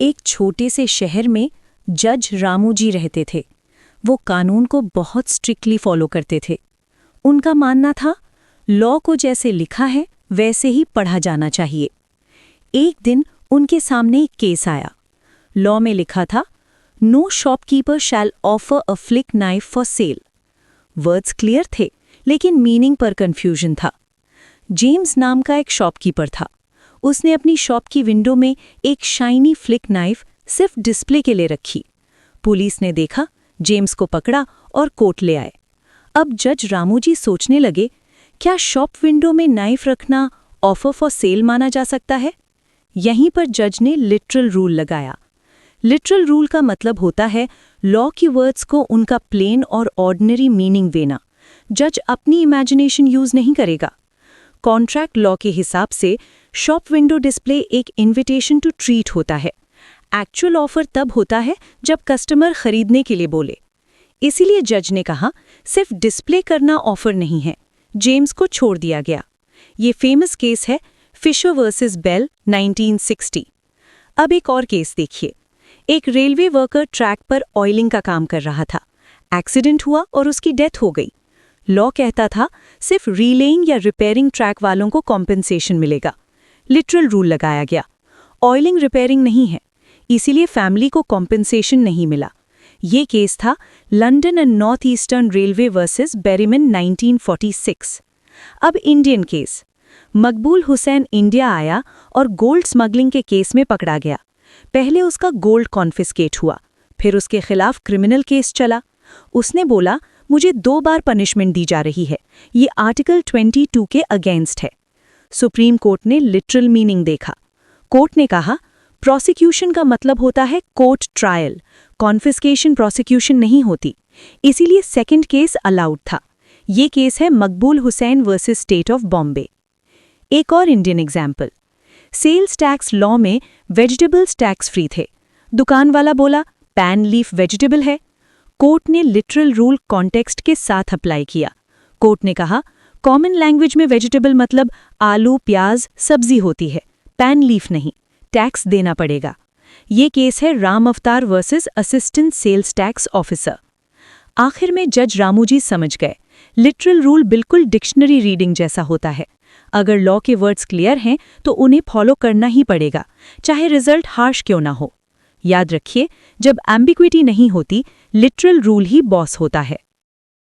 एक छोटे से शहर में जज रामू जी रहते थे। वो कानून को बहुत स्ट्रिक्टली फॉलो करते थे। उनका मानना था, लॉ को जैसे लिखा है वैसे ही पढ़ा जाना चाहिए। एक दिन उनके सामने एक केस आया। लॉ में लिखा था, no shopkeeper shall offer a flick knife for sale. Words clear थे, लेकिन मीनिंग पर कंफ्यूजन था। जेम्स नाम का एक शॉपकीपर था। उसने अपनी शॉप की विंडो में एक शाइनी फ्लिक नाइफ सिर्फ डिस्प्ले के लिए रखी। पुलिस ने देखा, जेम्स को पकड़ा और कोर्ट ले आए। अब जज रामू जी सोचने लगे, क्या शॉप विंडो में नाइफ रखना ऑफर फॉर सेल माना जा सकता है? यहीं पर जज ने लिटरल रूल लगाया। लिटरल रूल का मतलब होता है लॉ की वर्ड्स को उनका प्लेन और ऑर्डिनरी मीनिंग देना। जज अपनी इमेजिनेशन यूज नहीं करेगा। कॉन्ट्रैक्ट लॉ के हिसाब से शॉप विंडो डिस्प्ले एक इनविटेशन टू ट्रीट होता है। एक्चुअल ऑफर तब होता है जब कस्टमर खरीदने के लिए बोले। इसीलिए जज ने कहा, सिर्फ डिस्प्ले करना ऑफर नहीं है। जेम्स को छोड़ दिया गया। ये फेमस केस है फिशर वर्सेस बेल 1960। अब एक और केस देखिए। एक रेलवे वर्कर ट्रैक पर ऑयलिंग का काम कर रहा था। एक्सीडेंट हुआ और उसकी डेथ हो गई। लॉ कहता था, सिर्फ रीलेइंग या रिपेयरिंग ट्रैक वालों को कॉम्पेंसेशन मिलेगा। लिटरल रूल लगाया गया, ऑयलिंग रिपेयरिंग नहीं है, इसीलिए फैमिली को कॉम्पेंसेशन नहीं मिला। ये केस था London and North Eastern Railway versus Berriman 1946। अब इंडियन केस। मकबूल हुसैन इंडिया आया और गोल्ड स्मगलिंग के केस में पकड़ा गया। पहले उसका गोल्ड कॉन्फिस्केट हुआ, फिर उसके खिलाफ क्रिमिनल केस चला। उसने बोला, मुझे 2 बार पनिशमेंट दी जा रही है, ये आर्टिकल 22 के अगेंस्ट है। सुप्रीम कोर्ट ने लिटरल मीनिंग देखा। कोर्ट ने कहा, प्रोसिक्यूशन का मतलब होता है कोर्ट ट्रायल, कॉन्फिस्केशन प्रोसिक्यूशन नहीं होती, इसीलिए सेकंड केस अलाउड था। ये केस है Maqbool Hussain versus state of Bombay. एक और Indian example. Sales tax law में वेजिटेबल्स टैक्स फ्री थे। दुकान वाला बोला, पैन लीफ वेजिटेबल है। कोर्ट ने लिटरल रूल कॉन्टेक्स्ट के साथ अप्लाई किया। कोर्ट ने कहा, कॉमन लैंग्वेज में वेजिटेबल मतलब आलू, प्याज, सब्जी होती है, पैन लीफ नहीं, टैक्स देना पड़ेगा। ये केस है Ram Avtar versus assistant sales tax officer. आखिर में जज रामू जी समझ गए, लिटरल रूल बिल्कुल डिक्शनरी रीडिंग जैसा होता है। अगर लॉ के वर्ड्स क्लियर हैं तो उन्हें फॉलो करना ही पड़ेगा, चाहे रिजल्ट हार्श क्यों ना हो। याद रखिए, जब एम्बिग्विटी नहीं होती, लिटरल रूल ही बॉस होता है।